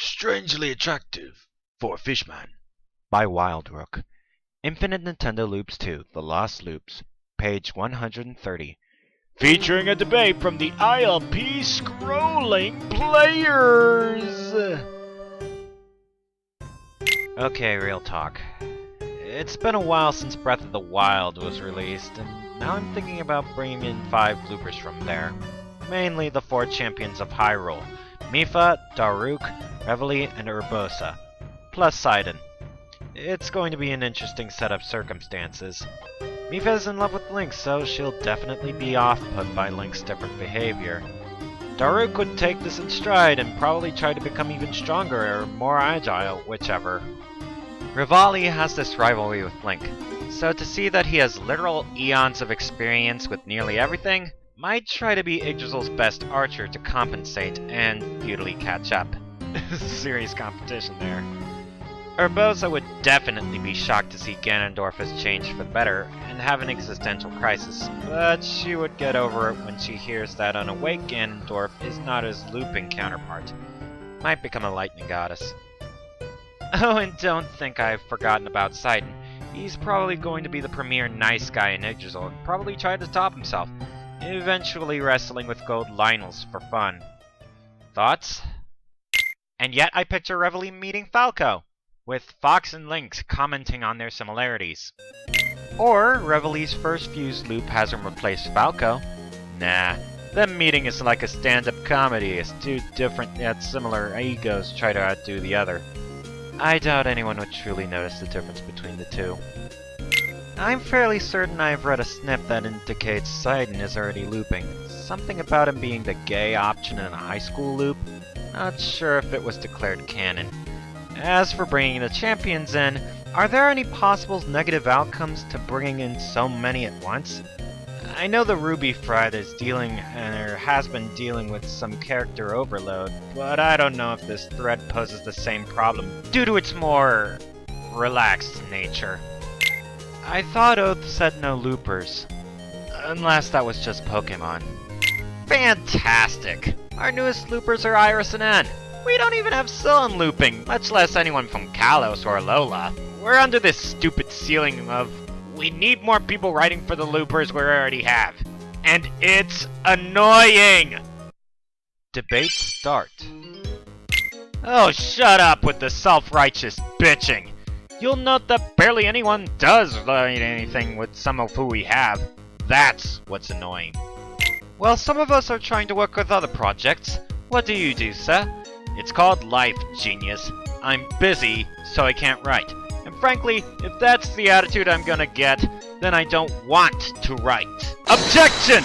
Strangely attractive for Fishman. By Wildrook. Infinite Nintendo Loops 2, The Lost Loops, page 130. Featuring a debate from the ILP scrolling players! Okay, real talk. It's been a while since Breath of the Wild was released, and now I'm thinking about bringing in 5 bloopers from there. Mainly the 4 champions of Hyrule: Mipha, Daruk, Reveille, and Urbosa, plus Sidon. It's going to be an interesting set of circumstances. Mipha's in love with Link, so she'll definitely be off-put by Link's different behavior. Daruk would take this in stride and probably try to become even stronger or more agile, whichever. Reveille has this rivalry with Link, so to see that he has literal eons of experience with nearly everything, might try to be Yggdrasil's best archer to compensate and futilely catch up. Serious competition there. Urbosa would definitely be shocked to see Ganondorf has changed for the better and have an existential crisis, but she would get over it when she hears that unawake Ganondorf is not his looping counterpart. Might become a lightning goddess. Oh, and don't think I've forgotten about Sidon. He's probably going to be the premier nice guy in Yggdrasil and probably try to top himself, eventually wrestling with gold Lionels for fun. Thoughts? And yet I picture Reveille meeting Falco, with Fox and Link commenting on their similarities. Or Reveille's first fused loop has him replace Falco. Nah, them meeting is like a stand-up comedy as 2 different yet similar egos try to outdo the other. I doubt anyone would truly notice the difference between the 2. I'm fairly certain I've read a snip that indicates Sidon is already looping. Something about him being the gay option in a high school loop. Not sure if it was declared canon. As for bringing the champions in, are there any possible negative outcomes to bringing in so many at once? I know the Ruby thread is dealing, or has been dealing with some character overload, but I don't know if this thread poses the same problem due to its more relaxed nature. I thought Oath said no loopers, unless that was just Pokemon. Fantastic! Our newest loopers are Iris and Anne. We don't even have Sullen looping, much less anyone from Kalos or Alola. We're under this stupid ceiling of, we need more people writing for the loopers we already have. And it's annoying! Debate start. Oh, shut up with the self-righteous bitching. You'll note that barely anyone does write anything with some of who we have. That's what's annoying. Well, some of us are trying to work with other projects. What do you do, sir? It's called life, genius. I'm busy, so I can't write. And frankly, if that's the attitude I'm gonna get, then I don't want to write. Objection!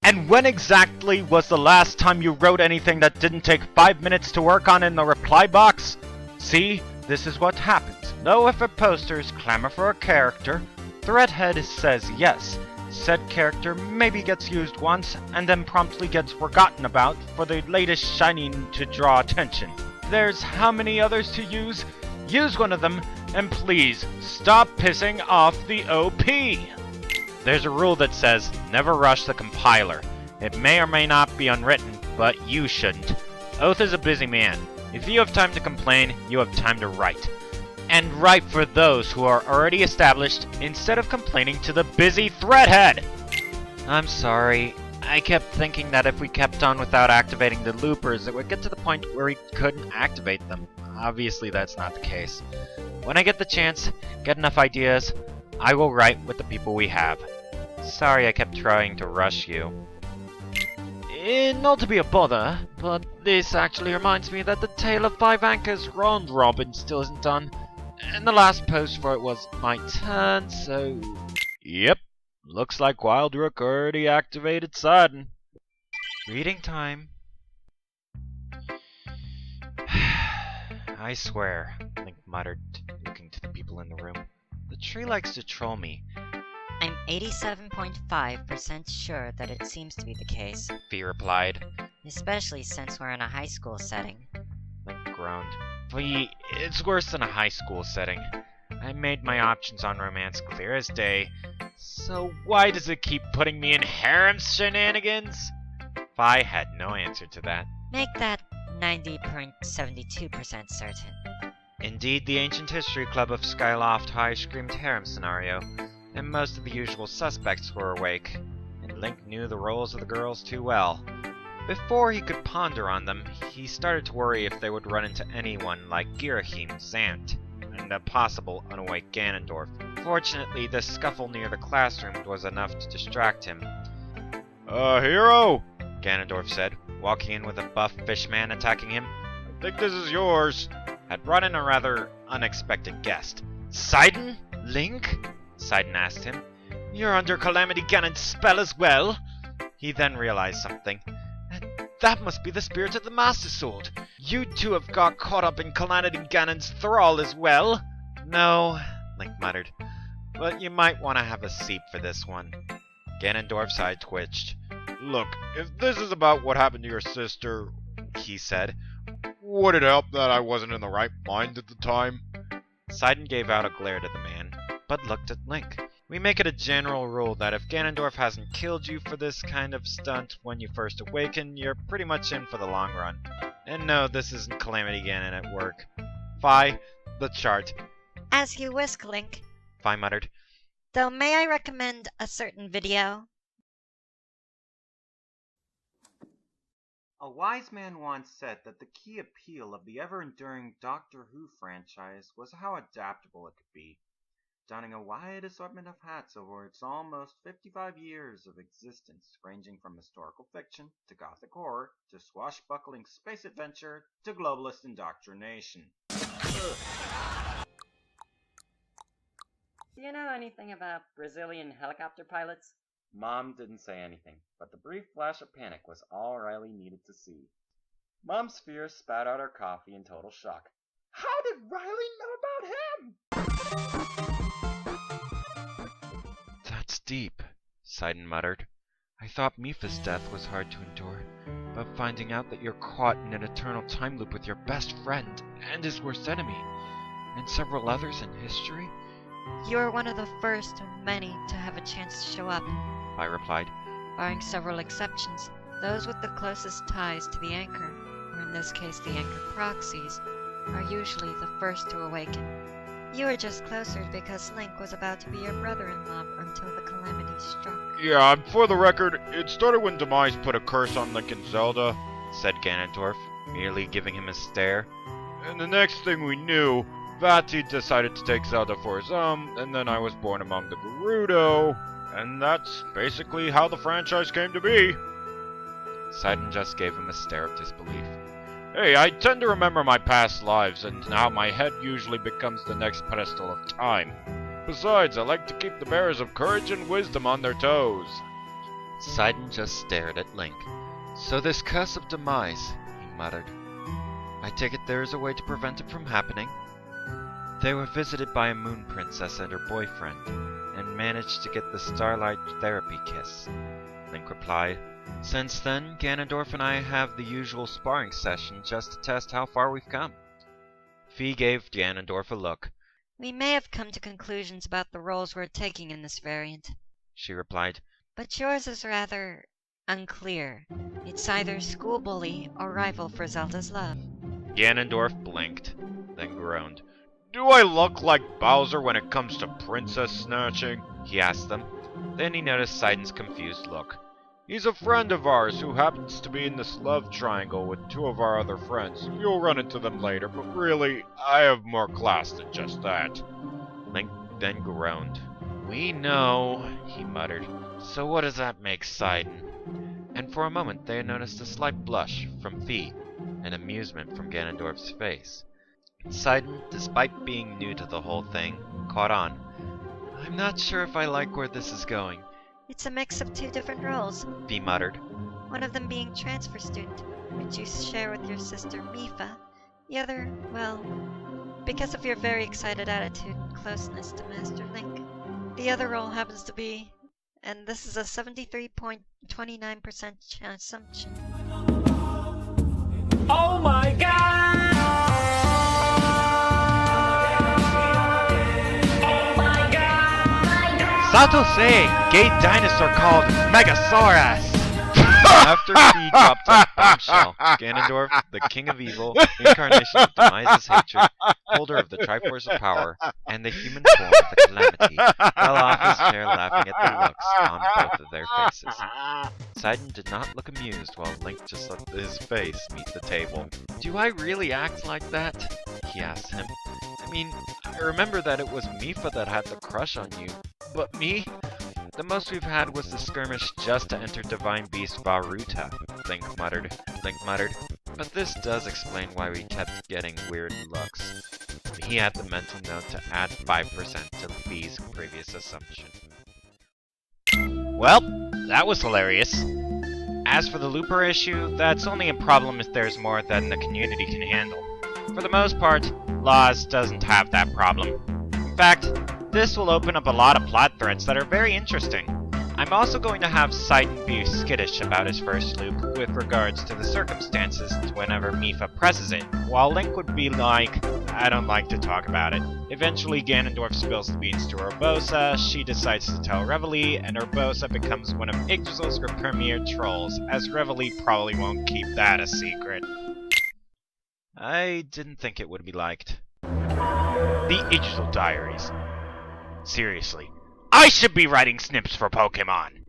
And when exactly was the last time you wrote anything that didn't take 5 minutes to work on in the reply box? See, this is what happens. No effort posters clamor for a character. Breadhead says yes. Said character maybe gets used once, and then promptly gets forgotten about for the latest shining to draw attention. There's how many others to use? Use one of them, and please, stop pissing off the OP! There's a rule that says, never rush the compiler. It may or may not be unwritten, but you shouldn't. Oath is a busy man. If you have time to complain, you have time to write. And write for those who are already established instead of complaining to the busy Breadhead! I'm sorry. I kept thinking that if we kept on without activating the loopers, it would get to the point where we couldn't activate them. Obviously, that's not the case. When I get the chance, get enough ideas, I will write with the people we have. Sorry I kept trying to rush you. Not to be a bother, but this actually reminds me that the Tale of 5 Anchors round robin still isn't done. And the last post for it was my turn, so... Yep, looks like Wildrook already activated Sidon. Reading time. I swear, Link muttered, looking to the people in the room. The tree likes to troll me. I'm 87.5% sure that it seems to be the case. Fee replied. Especially since we're in a high school setting. Link groaned. Fee, it's worse than a high school setting. I made my options on romance clear as day. So why does it keep putting me in harem shenanigans? Fi had no answer to that. Make that 90.72% certain. Indeed, the ancient history club of Skyloft High screamed harem scenario, and most of the usual suspects were awake, and Link knew the roles of the girls too well. Before he could ponder on them, he started to worry if they would run into anyone like Girahim Zant, and a possible unawake Ganondorf. Fortunately, the scuffle near the classroom was enough to distract him. Hero! Ganondorf said, walking in with a buff Fishman attacking him. I think this is yours. Had brought in a rather unexpected guest. Sidon? Link? Sidon asked him. You're under Calamity Ganon's spell as well? He then realized something. That must be the spirit of the Master Sword. You two have got caught up in Calamity Ganon's thrall as well. No, Link muttered. But you might want to have a seat for this one. Ganondorf's eye twitched. Look, if this is about what happened to your sister, He said. would it help that I wasn't in the right mind at the time? Sidon gave out a glare to the man, but looked at Link. We make it a general rule that if Ganondorf hasn't killed you for this kind of stunt when you first awaken, you're pretty much in for the long run. And no, this isn't Calamity Ganon at work. Fi, the chart. As you wish, Link. Fi muttered. Though may I recommend a certain video? A wise man once said that the key appeal of the ever-enduring Doctor Who franchise was how adaptable it could be, donning a wide assortment of hats over its almost 55 years of existence, ranging from historical fiction to gothic horror to swashbuckling space adventure to globalist indoctrination. Do you know anything about Brazilian helicopter pilots? Mom didn't say anything, but the brief flash of panic was all Riley needed to see. Mom's fear spat out her coffee in total shock. How did Riley know about him? That's deep, Sidon muttered. I thought Mipha's death was hard to endure, but finding out that you're caught in an eternal time loop with your best friend and his worst enemy, and several others in history? You're one of the first of many to have a chance to show up. I replied. Barring several exceptions, those with the closest ties to the anchor, or in this case the anchor proxies, are usually the first to awaken. You were just closer because Link was about to be your brother-in-law until the calamity struck. Yeah, for the record, it started when Demise put a curse on Link and Zelda, said Ganondorf, merely giving him a stare. And the next thing we knew, Vati decided to take Zelda for his own, and then I was born among the Gerudo, and that's basically how the franchise came to be. Sidon just gave him a stare of disbelief. Hey, I tend to remember my past lives, and how my head usually becomes the next pedestal of time. Besides, I like to keep the bearers of courage and wisdom on their toes. Sidon just stared at Link. So this curse of demise, he muttered. I take it there is a way to prevent it from happening? They were visited by a moon princess and her boyfriend, and managed to get the Starlight Therapy Kiss, Link replied. Since then, Ganondorf and I have the usual sparring session just to test how far we've come. Fi gave Ganondorf a look. We may have come to conclusions about the roles we're taking in this variant, she replied. But yours is rather unclear. It's either school bully or rival for Zelda's love. Ganondorf blinked, then groaned. Do I look like Bowser when it comes to princess snatching? He asked them. Then he noticed Sidon's confused look. He's a friend of ours who happens to be in this love triangle with two of our other friends. You'll run into them later, but really, I have more class than just that. Link then groaned. We know, he muttered. So what does that make Sidon? And for a moment they noticed a slight blush from Fi, and amusement from Ganondorf's face. Sidon, despite being new to the whole thing, caught on. I'm not sure if I like where this is going. It's a mix of two different roles, Fi muttered. One of them being transfer student, which you share with your sister Mipha. The other, well, because of your very excited attitude and closeness to Master Link. The other role happens to be, and this is a 73.29% assumption. Oh my god! Sato say, gay dinosaur called Megasaurus! After he dropped a bombshell, Ganondorf, the King of Evil, incarnation of Demise's hatred, holder of the Triforce of Power, and the human form of the Calamity, fell off his chair laughing at the looks on both of their faces. Sidon did not look amused while Link just let his face meet the table. "Do I really act like that?" he asked him. "I mean, I remember that it was Mipha that had the crush on you, but me? The most we've had was the skirmish just to enter Divine Beast Varuta," Link muttered. "But this does explain why we kept getting weird looks." He had the mental note to add 5% to B's previous assumption. Well, that was hilarious. As for the Looper issue, that's only a problem if there's more than the community can handle. For the most part, Laws doesn't have that problem. In fact, this will open up a lot of plot threads that are very interesting. I'm also going to have Sidon be skittish about his first loop with regards to the circumstances whenever Mipha presses it, while Link would be like, "I don't like to talk about it." Eventually, Ganondorf spills the beans to Urbosa, she decides to tell Reveille, and Urbosa becomes one of Yggdrasil's premier trolls, as Reveille probably won't keep that a secret. I didn't think it would be liked. The Yggdrasil Diaries. Seriously, I should be writing snips for Pokemon!